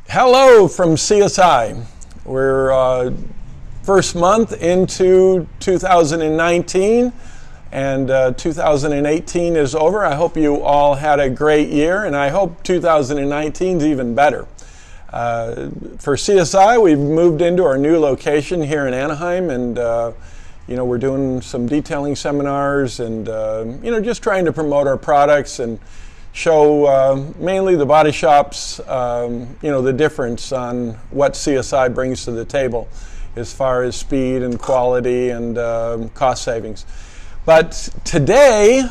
Hello from CSI. We're first month into 2019 and 2018 is over. I hope you all had a great year and I hope 2019 is even better. For CSI, we've moved into our new location here in Anaheim and we're doing some detailing seminars and just trying to promote our products and show mainly the body shops, the difference on what CSI brings to the table as far as speed and quality and cost savings. But today,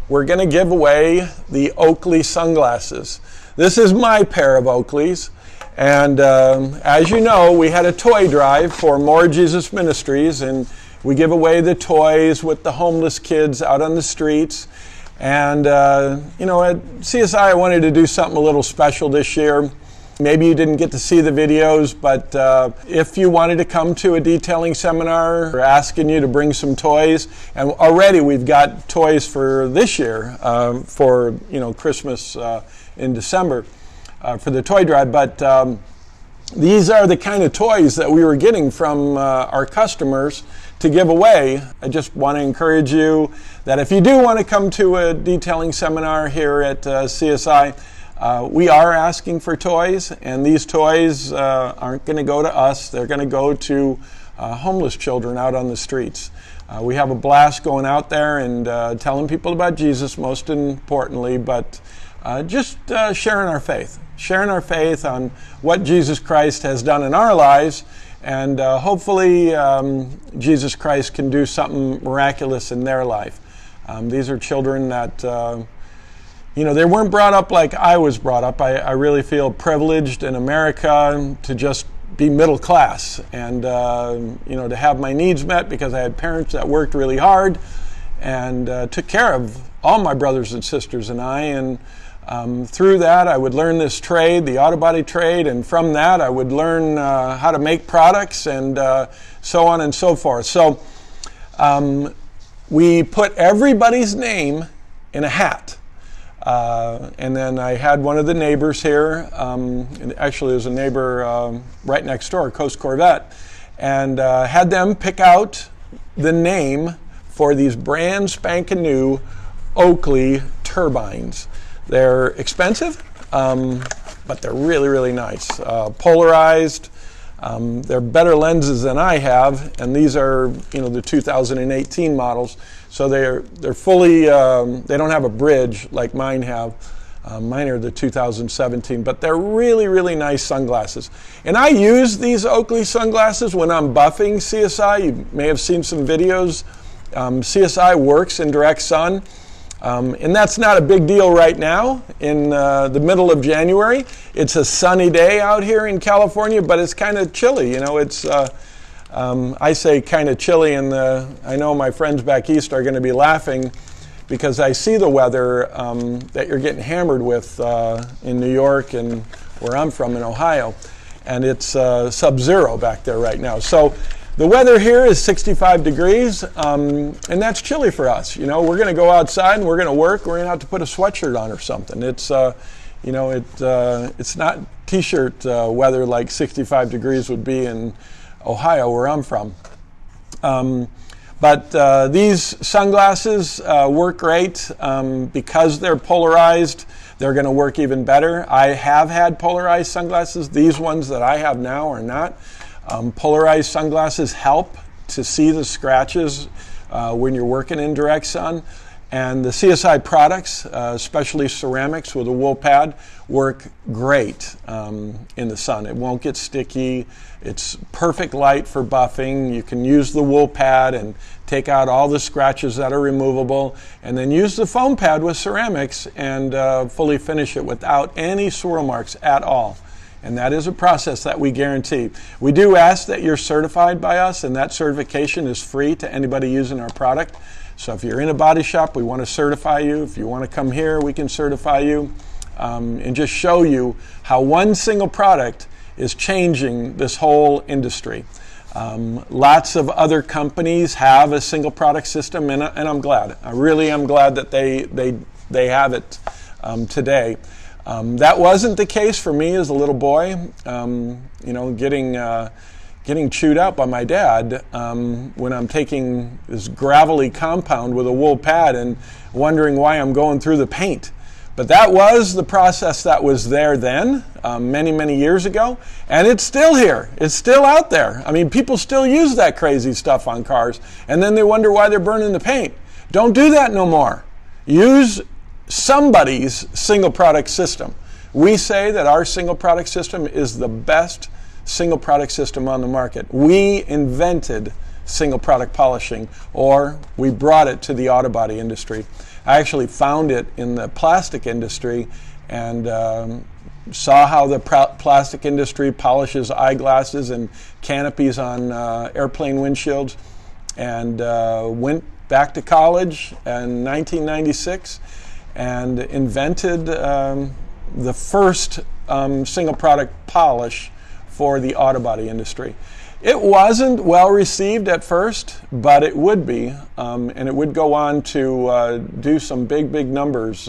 we're going to give away the Oakley Sunglasses. This is my pair of Oakleys. And as you know, we had a toy drive for More Jesus Ministries, and we give away the toys with the homeless kids out on the streets. And, at CSI, I wanted to do something a little special this year. Maybe you didn't get to see the videos, but if you wanted to come to a detailing seminar, we're asking you to bring some toys. And already we've got toys for this year for, Christmas in December for the toy drive. But these are the kind of toys that we were getting from our customers to give away. I just want to encourage you that if you do want to come to a detailing seminar here at CSI, we are asking for toys, and these toys aren't going to go to us. They're going to go to homeless children out on the streets. We have a blast going out there and telling people about Jesus, most importantly, but just sharing our faith on what Jesus Christ has done in our lives. And hopefully Jesus Christ can do something miraculous in their life. These are children that, they weren't brought up like I was brought up. I really feel privileged in America to just be middle class and, to have my needs met because I had parents that worked really hard and took care of all my brothers and sisters and I. And through that, I would learn this trade, the auto body trade, and from that, I would learn how to make products and so on and so forth. So we put everybody's name in a hat. And then I had one of the neighbors here, and actually there's a neighbor right next door, Coast Horvath, and had them pick out the name for these brand spanking new Oakley turbines. They're expensive, but they're really, really nice. Polarized, they're better lenses than I have, and these are, the 2018 models. So they're fully, they don't have a bridge like mine have. Mine are the 2017, but they're really, really nice sunglasses. And I use these Oakley sunglasses when I'm buffing CSI. You may have seen some videos. CSI works in direct sun. And that's not a big deal right now in the middle of January. It's a sunny day out here in California, but it's kind of chilly. It's I say kind of chilly, and I know my friends back east are going to be laughing because I see the weather that you're getting hammered with in New York and where I'm from in Ohio, and it's sub-zero back there right now. So the weather here is 65 degrees, and that's chilly for us. We're going to go outside and we're going to work. We're going to have to put a sweatshirt on or something. It's, it's not t-shirt weather like 65 degrees would be in Ohio, where I'm from. But these sunglasses work great because they're polarized. They're going to work even better. I have had polarized sunglasses. These ones that I have now are not. Polarized sunglasses help to see the scratches when you're working in direct sun. And the CSI products, especially Ceram-X with a wool pad, work great in the sun. It won't get sticky. It's perfect light for buffing. You can use the wool pad and take out all the scratches that are removable, and then use the foam pad with Ceram-X and fully finish it without any swirl marks at all. And that is a process that we guarantee. We do ask that you're certified by us, and that certification is free to anybody using our product. So if you're in a body shop, we want to certify you. If you want to come here, we can certify you and just show you how one single product is changing this whole industry. Lots of other companies have a single product system, and I'm glad. I really am glad that they have it today. That wasn't the case for me as a little boy, getting chewed out by my dad when I'm taking this gravelly compound with a wool pad and wondering why I'm going through the paint. But that was the process that was there then, many, many years ago, and it's still here. It's still out there. I mean, people still use that crazy stuff on cars, and then they wonder why they're burning the paint. Don't do that no more. Use somebody's single product system. We say that our single product system is the best single product system on the market. We invented single product polishing, or we brought it to the auto body industry. I actually found it in the plastic industry and saw how the plastic industry polishes eyeglasses and canopies on airplane windshields, and went back to college in 1996 and invented the first single product polish for the auto body industry. It wasn't well received at first, but it would be, and it would go on to do some big, big numbers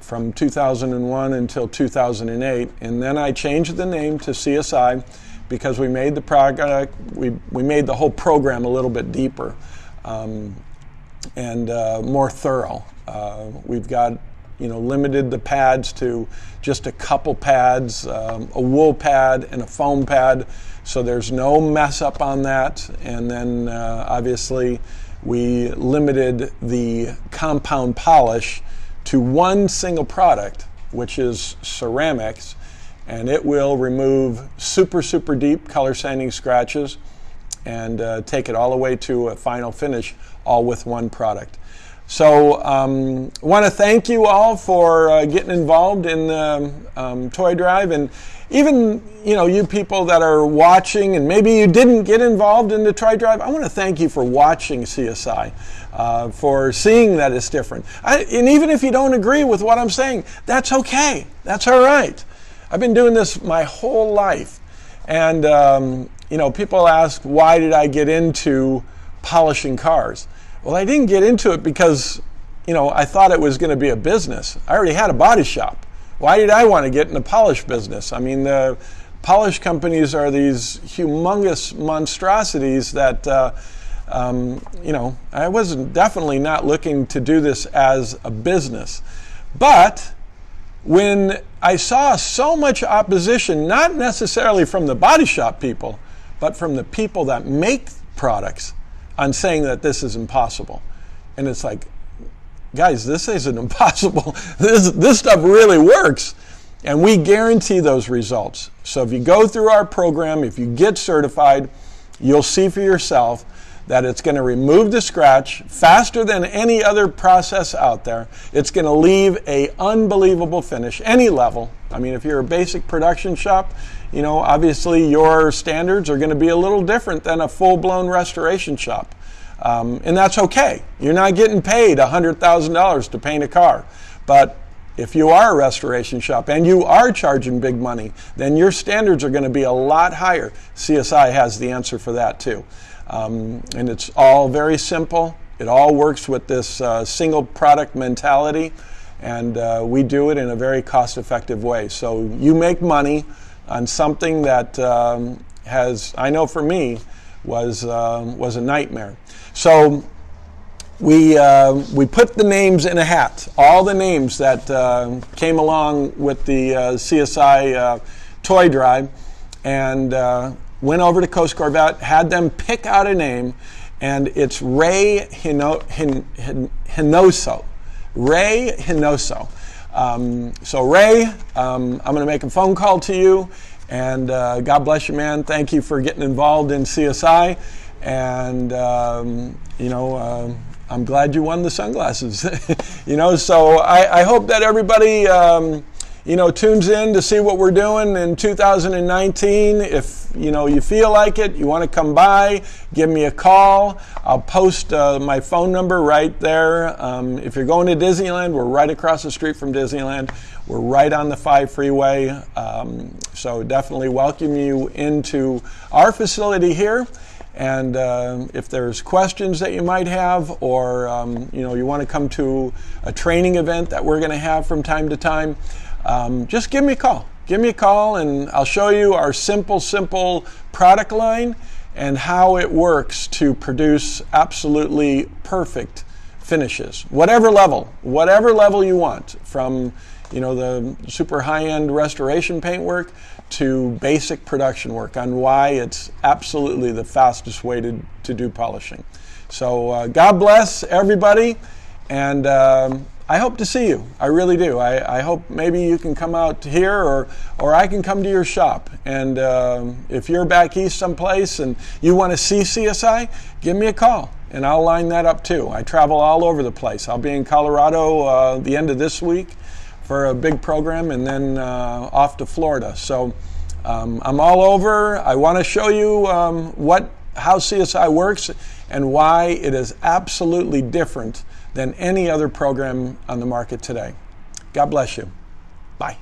from 2001 until 2008. And then I changed the name to CSI because we made the product, we made the whole program a little bit deeper and more thorough. We've got limited the pads to just a couple pads, a wool pad and a foam pad, so there's no mess up on that. And then obviously we limited the compound polish to one single product, which is Ceram-X, and it will remove super, super deep color sanding scratches and take it all the way to a final finish, all with one product. So I want to thank you all for getting involved in the toy drive, and even you people that are watching and maybe you didn't get involved in the toy drive. I want to thank you for watching CSI, for seeing that it's different. And even if you don't agree with what I'm saying, that's okay. That's all right. I've been doing this my whole life, and people ask, why did I get into polishing cars? Well, I didn't get into it because, I thought it was going to be a business. I already had a body shop. Why did I want to get in the polish business? I mean, the polish companies are these humongous monstrosities that, I wasn't definitely not looking to do this as a business. But when I saw so much opposition, not necessarily from the body shop people, but from the people that make products, on saying that this is impossible. And it's like, guys, this isn't impossible. This stuff really works. And we guarantee those results. So if you go through our program, if you get certified, you'll see for yourself that it's going to remove the scratch faster than any other process out there. It's going to leave an unbelievable finish, any level. I mean, if you're a basic production shop, obviously your standards are going to be a little different than a full-blown restoration shop. And that's okay. You're not getting paid $100,000 to paint a car. But if you are a restoration shop and you are charging big money, then your standards are going to be a lot higher. CSI has the answer for that too. And it's all very simple. It all works with this single product mentality, and we do it in a very cost-effective way. So you make money on something that I know for me, was a nightmare. So we put the names in a hat, all the names that came along with the CSI toy drive, and went over to Coast Corvette, had them pick out a name, and it's Ray Hinoso. Ray Hinoso. So Ray, I'm going to make a phone call to you, and God bless you, man. Thank you for getting involved in CSI, and I'm glad you won the sunglasses. So I hope that everybody tunes in to see what we're doing in 2019. If you feel like it, you want to come by, give me a call. I'll post my phone number right there. If you're going to Disneyland, we're right across the street from Disneyland. We're right on the 5 freeway. So definitely welcome you into our facility here. And if there's questions that you might have, or you want to come to a training event that we're going to have from time to time, just give me a call. Give me a call and I'll show you our simple product line and how it works to produce absolutely perfect finishes. Whatever level you want, from the super high-end restoration paint work to basic production work, on why it's absolutely the fastest way to do polishing. So God bless everybody, and I hope to see you. I really do. I hope maybe you can come out here, or I can come to your shop. And if you're back east someplace and you want to see CSI, give me a call and I'll line that up too. I travel all over the place. I'll be in Colorado the end of this week for a big program, and then off to Florida. So I'm all over. I want to show you how CSI works and why it is absolutely different than any other program on the market today. God bless you. Bye.